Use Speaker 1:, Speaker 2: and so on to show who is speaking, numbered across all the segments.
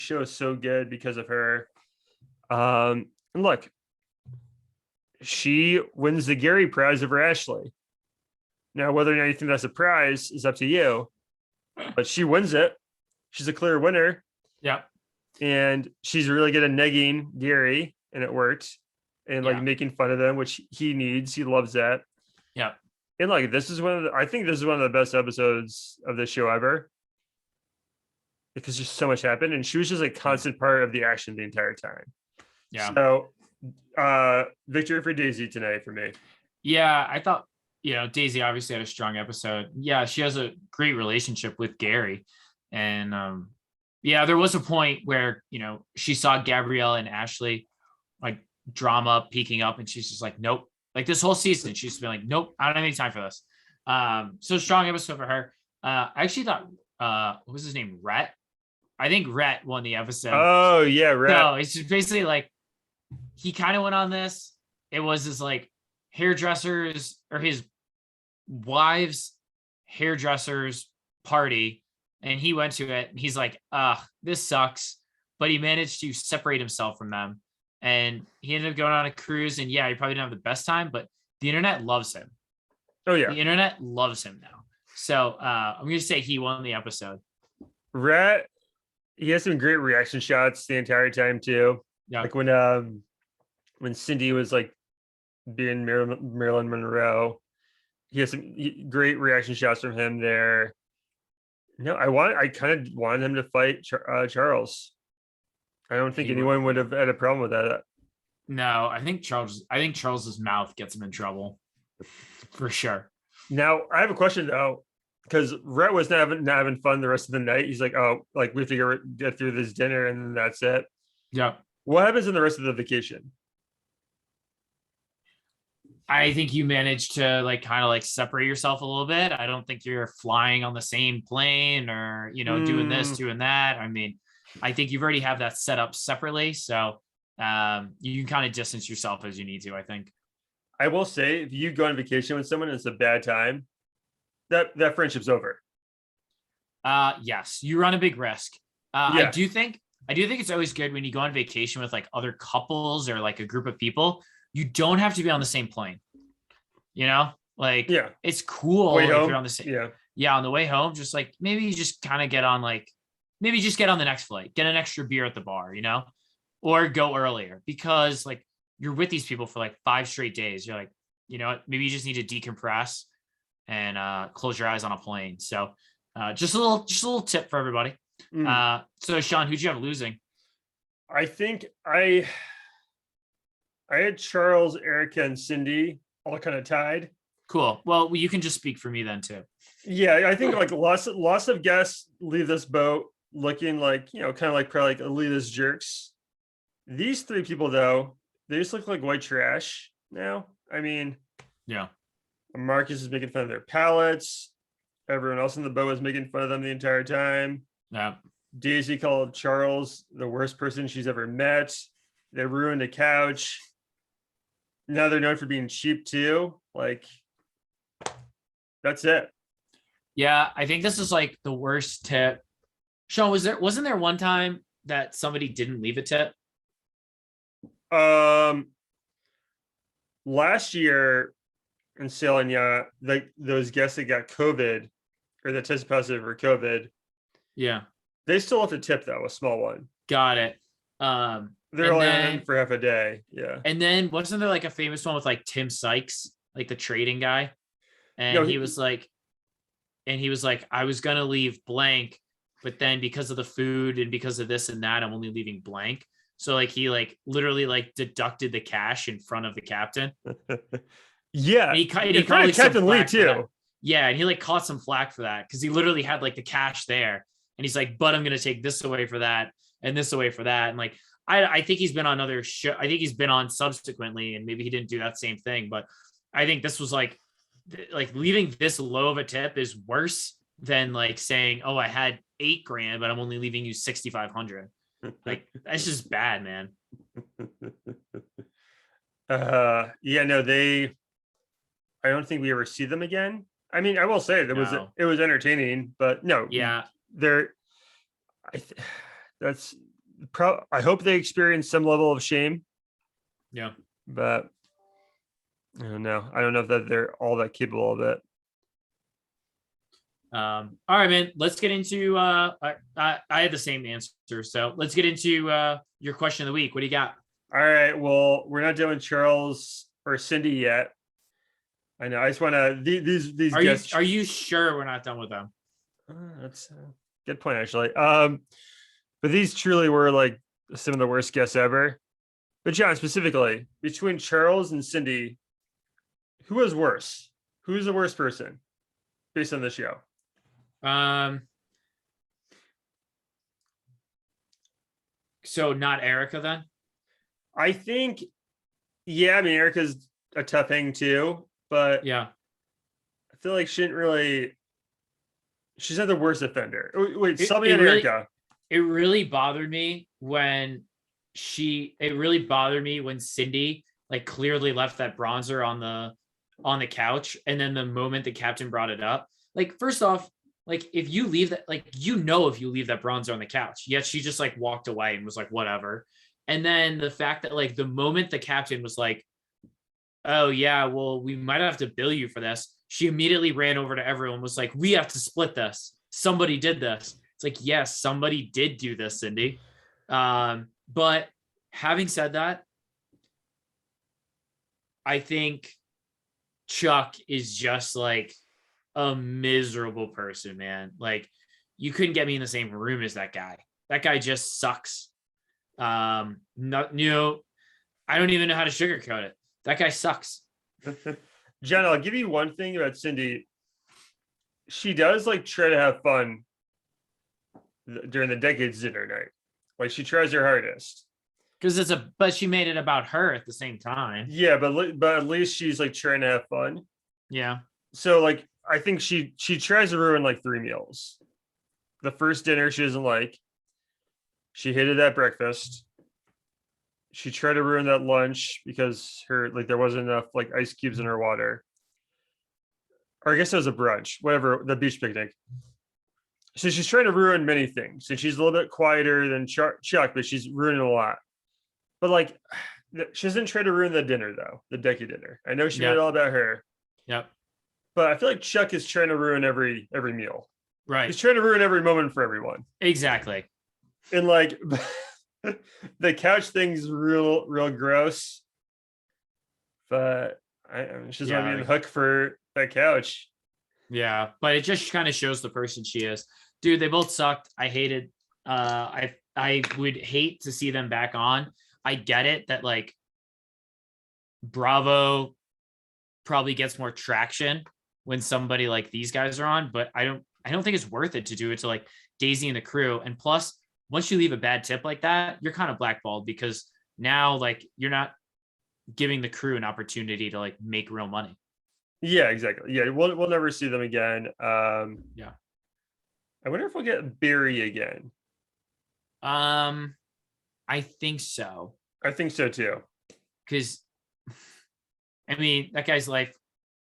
Speaker 1: show is so good because of her. And look, she wins the Gary prize over Ashley. Now, whether or not you think that's a prize is up to you, but she wins it. She's a clear winner.
Speaker 2: Yeah.
Speaker 1: And she's really good at negging Gary, and it worked. And like making fun of them, which he needs. He loves that.
Speaker 2: Yeah.
Speaker 1: And like, I think this is one of the best episodes of this show ever. Because just so much happened. And she was just a constant part of the action the entire time.
Speaker 2: Yeah.
Speaker 1: So victory for Daisy tonight for me.
Speaker 2: Yeah, I thought, Daisy obviously had a strong episode. Yeah, she has a great relationship with Gary. And there was a point where, she saw Gabrielle and Ashley like drama peaking up, and she's just like, nope. Like this whole season, she's been like, nope, I don't have any time for this. So strong episode for her. I actually thought, what was his name? Rhett? I think Rhett won the episode.
Speaker 1: Oh yeah, Rhett.
Speaker 2: No, it's just basically like, he kind of went on this. It was this like hairdressers or his wife's hairdressers party, and he went to it and he's like, this sucks. But he managed to separate himself from them, and he ended up going on a cruise. And yeah, he probably didn't have the best time, but the internet loves him.
Speaker 1: Oh yeah,
Speaker 2: the internet loves him now. So I'm gonna say he won the episode.
Speaker 1: Rhett, he has some great reaction shots the entire time too.
Speaker 2: Yeah,
Speaker 1: like when Cindy was like being Marilyn Monroe, he has some great reaction shots from him there. No, I kind of wanted him to fight Charles. I don't think anyone would have had a problem with that.
Speaker 2: No, I think Charles's mouth gets him in trouble for sure.
Speaker 1: Now I have a question though, because Rhett was not having fun the rest of the night. He's like, oh, like we have to get through this dinner and then that's it.
Speaker 2: Yeah.
Speaker 1: What happens in the rest of the vacation?
Speaker 2: I think you managed to like kind of like separate yourself a little bit. I don't think you're flying on the same plane or, doing this, doing that. I mean, I think you've already have that set up separately. So you can kind of distance yourself as you need to, I think.
Speaker 1: I will say, if you go on vacation with someone and it's a bad time, that friendship's over.
Speaker 2: Yes, you run a big risk.
Speaker 1: Yeah.
Speaker 2: I do think it's always good when you go on vacation with like other couples or like a group of people. You don't have to be on the same plane. It's cool if you're on the same. Yeah, on the way home, just like maybe you just kind of get on the next flight, get an extra beer at the bar, or go earlier, because like you're with these people for like 5 straight days. You're like, maybe you just need to decompress and close your eyes on a plane. So just a little tip for everybody. So Sean, who'd you have losing?
Speaker 1: I think I had Charles, Erica, and Cindy all kind of tied.
Speaker 2: Cool. Well, you can just speak for me then too.
Speaker 1: Yeah, I think like lots of guests leave this boat looking like, kind of like probably like elitist jerks. These 3 people though, they just look like white trash now. I mean,
Speaker 2: yeah.
Speaker 1: Marcus is making fun of their palettes. Everyone else in the boat was making fun of them the entire time.
Speaker 2: Yeah.
Speaker 1: Daisy called Charles the worst person she's ever met. They ruined a couch. Now they're known for being cheap too. Like, that's it.
Speaker 2: Yeah, I think this is like the worst tip. Sean, wasn't there one time that somebody didn't leave a tip?
Speaker 1: Last year in Sailing Yacht, like those guests that got COVID or that tested positive for COVID,
Speaker 2: yeah,
Speaker 1: they still left a tip though, a small one.
Speaker 2: Got it.
Speaker 1: They're only in for half a day. Yeah.
Speaker 2: And then wasn't there like a famous one with like Tim Sykes, like the trading guy? And he was like, I was gonna leave blank, but then because of the food and because of this and that, I'm only leaving blank. So like he like literally like deducted the cash in front of the captain.
Speaker 1: Yeah.
Speaker 2: And he
Speaker 1: kind of Captain Lee too.
Speaker 2: Yeah, and he like caught some flack for that because he literally had like the cash there, and he's like, but I'm gonna take this away for that and this away for that. And like I think he's been on other show. I think he's been on subsequently, and maybe he didn't do that same thing. But I think this was like leaving this low of a tip is worse than like saying, "Oh, I had $8,000, but I'm only leaving you 6,500." Like that's just bad, man.
Speaker 1: Yeah, no, I don't think we ever see them again. I mean, I will say it was entertaining, but no,
Speaker 2: yeah,
Speaker 1: that's I hope they experience some level of shame,
Speaker 2: Yeah.
Speaker 1: but I don't know. I don't know if that they're all that capable of it.
Speaker 2: All right, man. Let's get into. I had the same answer, so let's get into your question of the week. What do you got?
Speaker 1: All right. Well, we're not doing Charles or Cindy yet. I know. I just want to these guests.
Speaker 2: Are you sure we're not done with them?
Speaker 1: That's a good point, actually. But these truly were like some of the worst guests ever. But John, specifically between Charles and Cindy, who was worse? Who's the worst person based on the show?
Speaker 2: Um. So not Erica then?
Speaker 1: I think, yeah. I mean, Erica's a tough hang too, but
Speaker 2: Yeah.
Speaker 1: I feel like she didn't really. She's not the worst offender. Wait,
Speaker 2: It,
Speaker 1: Selby
Speaker 2: it
Speaker 1: and
Speaker 2: really
Speaker 1: Erica.
Speaker 2: it really bothered me when Cindy like clearly left that bronzer on the couch, and then the moment the captain brought it up, like first off, like if you leave that, like if you leave that bronzer on the couch, yet she just like walked away and was like whatever. And then the fact that like the moment the captain was like, oh yeah, well we might have to bill you for this, she immediately ran over to everyone, was like, we have to split this, somebody did this. It's like, yes, somebody did do this, Cindy. But having said that, I think Chuck is just like a miserable person, man. Like you couldn't get me in the same room as that guy. That guy just sucks. Not I don't even know how to sugarcoat it. That guy sucks.
Speaker 1: Jen, I'll give you one thing about Cindy. She does like try to have fun during the Decades dinner night. Like she tries her hardest.
Speaker 2: Because but she made it about her at the same time.
Speaker 1: Yeah, but at least she's like trying to have fun.
Speaker 2: Yeah.
Speaker 1: So like I think she tries to ruin like 3 meals. The first dinner she doesn't like. She hated that breakfast. She tried to ruin that lunch because there wasn't enough like ice cubes in her water. Or I guess it was a brunch, whatever, the beach picnic. So she's trying to ruin many things. And she's a little bit quieter than Chuck, but she's ruining a lot. But like, she doesn't try to ruin the dinner though, the Decky dinner. I know she made it all about her.
Speaker 2: Yep.
Speaker 1: But I feel like Chuck is trying to ruin every meal.
Speaker 2: Right.
Speaker 1: He's trying to ruin every moment for everyone.
Speaker 2: Exactly.
Speaker 1: And like the couch thing's real gross. But she's not being hooked for that couch.
Speaker 2: Yeah, but it just kind of shows the person she is. Dude, they both sucked. I hated I would hate to see them back on. I get it that like Bravo probably gets more traction when somebody like these guys are on, but I don't think it's worth it to do it to like Daisy and the crew. And plus, once you leave a bad tip like that, you're kind of blackballed because now like you're not giving the crew an opportunity to like make real money.
Speaker 1: Yeah, exactly. Yeah, we'll never see them again.
Speaker 2: Yeah.
Speaker 1: I wonder if we'll get Barry again.
Speaker 2: I think so.
Speaker 1: I think so too.
Speaker 2: Because I mean, that guy's life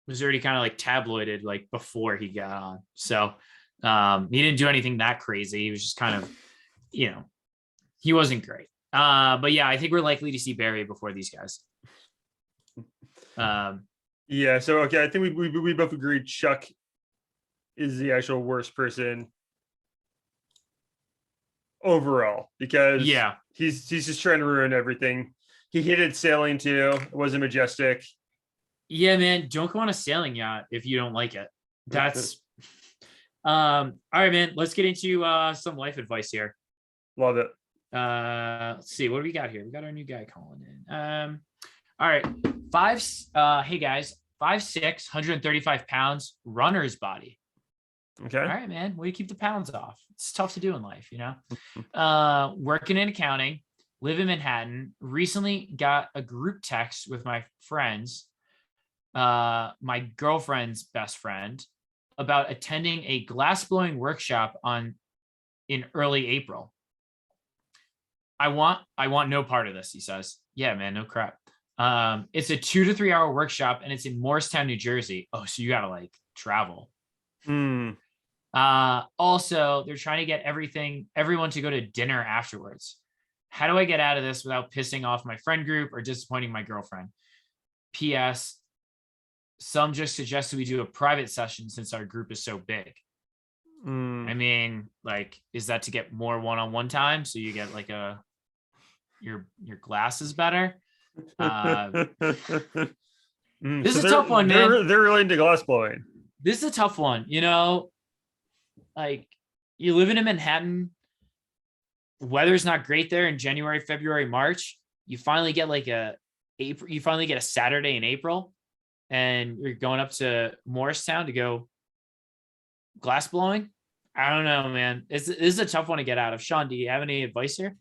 Speaker 2: was already kind of like tabloided like before he got on. So he didn't do anything that crazy. He was just kind of, he wasn't great. But yeah, I think we're likely to see Barry before these guys.
Speaker 1: Yeah, so okay, I think we both agreed Chuck is the actual worst person overall because he's just trying to ruin everything. He hated sailing too. It wasn't majestic.
Speaker 2: Yeah, man, don't go on a sailing yacht if you don't like it. That's all right, man. Let's get into some life advice here.
Speaker 1: Love it.
Speaker 2: Let's see, what do we got here? We got our new guy calling in. All right, hey guys, 5'6", 135 pounds, runner's body.
Speaker 1: Okay.
Speaker 2: All right, man. Way to keep the pounds off. It's tough to do in life, working in accounting, live in Manhattan, recently got a group text with my friends, my girlfriend's best friend, about attending a glass blowing workshop in early April. I want no part of this, he says. Yeah, man, no crap. It's a 2 to 3 hour workshop and it's in Morristown, New Jersey. Oh, so you gotta like travel. Also, they're trying to get everyone to go to dinner afterwards. How do I get out of this without pissing off my friend group or disappointing my girlfriend? P.S. Some just suggested we do a private session since our group is so big. I mean, like, is that to get more one-on-one time so you get like your glasses better? This
Speaker 1: So
Speaker 2: is a tough one, man.
Speaker 1: they're really into glass blowing.
Speaker 2: This is a tough one. Like, you living in Manhattan, weather's not great there in January, February, March. You finally get like you finally get a Saturday in April, and you're going up to Morristown to go glass blowing. I don't know, man. This is a tough one to get out of. Sean, do you have any advice here?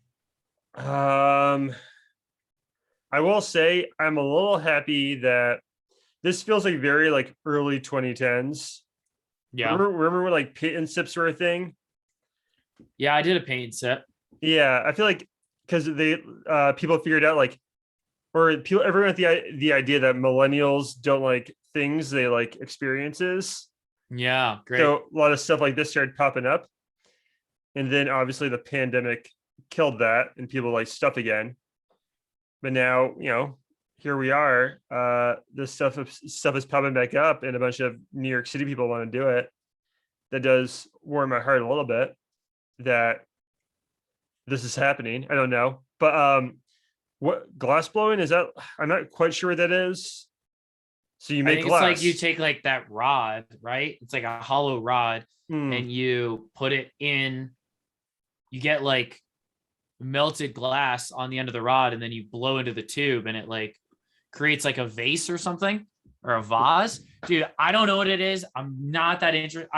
Speaker 1: I will say I'm a little happy that this feels like very like early 2010s.
Speaker 2: Yeah.
Speaker 1: Remember when like pit and sips were a thing?
Speaker 2: Yeah, I did a paint sip.
Speaker 1: Yeah, I feel like because they people figured out like, or people everyone had the idea that millennials don't like things, they like experiences.
Speaker 2: Yeah, great.
Speaker 1: So a lot of stuff like this started popping up, and then obviously the pandemic killed that, and people like stuff again. But now here we are. This stuff is popping back up, and a bunch of New York City people want to do it. That does warm my heart a little bit that this is happening. I don't know, but what glass blowing is that? I'm not quite sure what that is. So you
Speaker 2: I
Speaker 1: make
Speaker 2: think
Speaker 1: glass.
Speaker 2: it's like you take like that rod, right? It's like a hollow rod, and you put it in. You get like melted glass on the end of the rod, and then you blow into the tube, and it like creates like a vase or something, or a vase. Dude, I don't know what it is. I'm not that interested.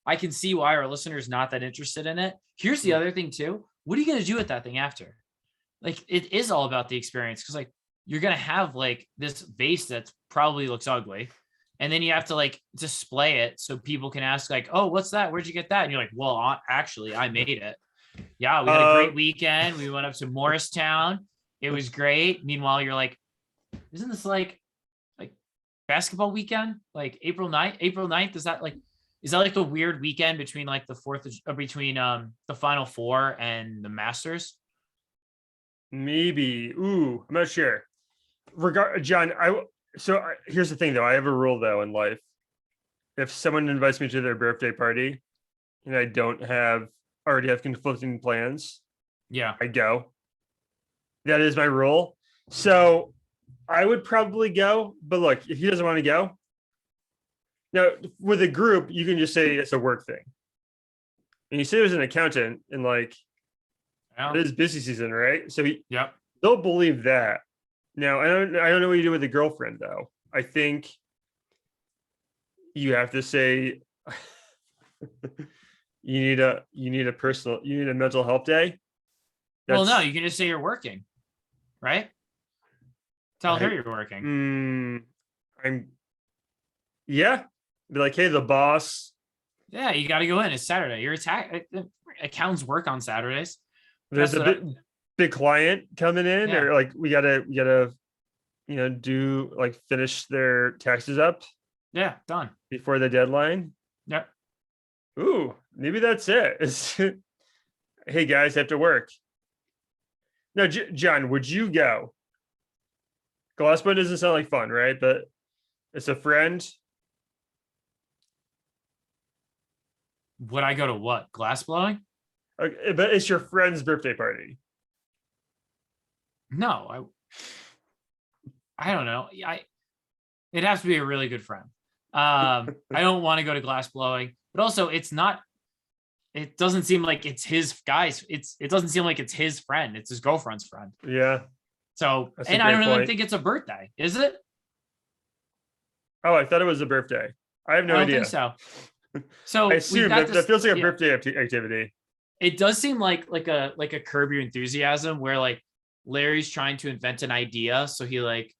Speaker 2: I can see why our listeners not that interested in it. Here's the other thing too. What are you gonna do with that thing after? Like, it is all about the experience, because like you're gonna have like this vase that probably looks ugly, and then you have to like display it so people can ask like, "Oh, what's that? Where'd you get that?" And you're like, "Well, actually, I made it." Yeah, we had a great weekend. We went up to Morristown. It was great. Meanwhile, you're like, isn't this like basketball weekend? Like April 9th? Is that like a weird weekend between like the between the Final Four and the Masters?
Speaker 1: Maybe. Ooh, I'm not sure. John, here's the thing though. I have a rule though in life. If someone invites me to their birthday party and I don't already have conflicting plans,
Speaker 2: Yeah.
Speaker 1: I go. That is my rule. So I would probably go, but look, if he doesn't want to go, now with a group, you can just say it's a work thing. And you say there's an accountant, and like it is busy season, right? So they'll believe that. Now I don't know what you do with a girlfriend though. I think you have to say you need a mental health day.
Speaker 2: Well, no, you can just say you're working, right? Tell her you're working.
Speaker 1: Be like, hey, the boss.
Speaker 2: Yeah, you got to go in. It's Saturday. Your accountants work on Saturdays.
Speaker 1: There's a big client coming in, or like we gotta do like finish their taxes up.
Speaker 2: Yeah, done
Speaker 1: before the deadline.
Speaker 2: Yep.
Speaker 1: Ooh, maybe that's it. Hey guys, have to work. Now, John, would you go? Glassbone doesn't sound like fun, right? But it's a friend.
Speaker 2: Would I go to what? Glass blowing?
Speaker 1: Okay, but it's your friend's birthday party.
Speaker 2: No, I don't know. It'd have to be a really good friend. I don't want to go to glass blowing, but also it doesn't seem like it's his guys. It doesn't seem like it's his friend. It's his girlfriend's friend.
Speaker 1: Yeah.
Speaker 2: So, and I don't even think it's a birthday. Is it?
Speaker 1: Oh, I thought it was a birthday. I have no idea.
Speaker 2: I don't think so. So
Speaker 1: I assume that feels like a birthday activity.
Speaker 2: It does seem like a Curb Your Enthusiasm, where like Larry's trying to invent an idea, so he like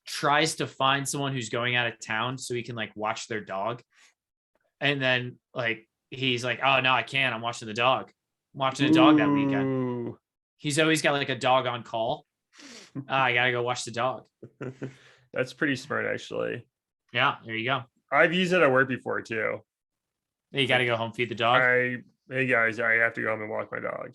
Speaker 2: tries to find someone who's going out of town so he can like watch their dog, and then like he's like, oh no, I can't. I'm watching the dog. I'm watching a dog that weekend. He's always got like a dog on call. I gotta go watch the dog.
Speaker 1: That's pretty smart, actually.
Speaker 2: Yeah, there you go.
Speaker 1: I've used it at work before too.
Speaker 2: You got to go home, feed the dog.
Speaker 1: Hey guys, I have to go home and walk my dog.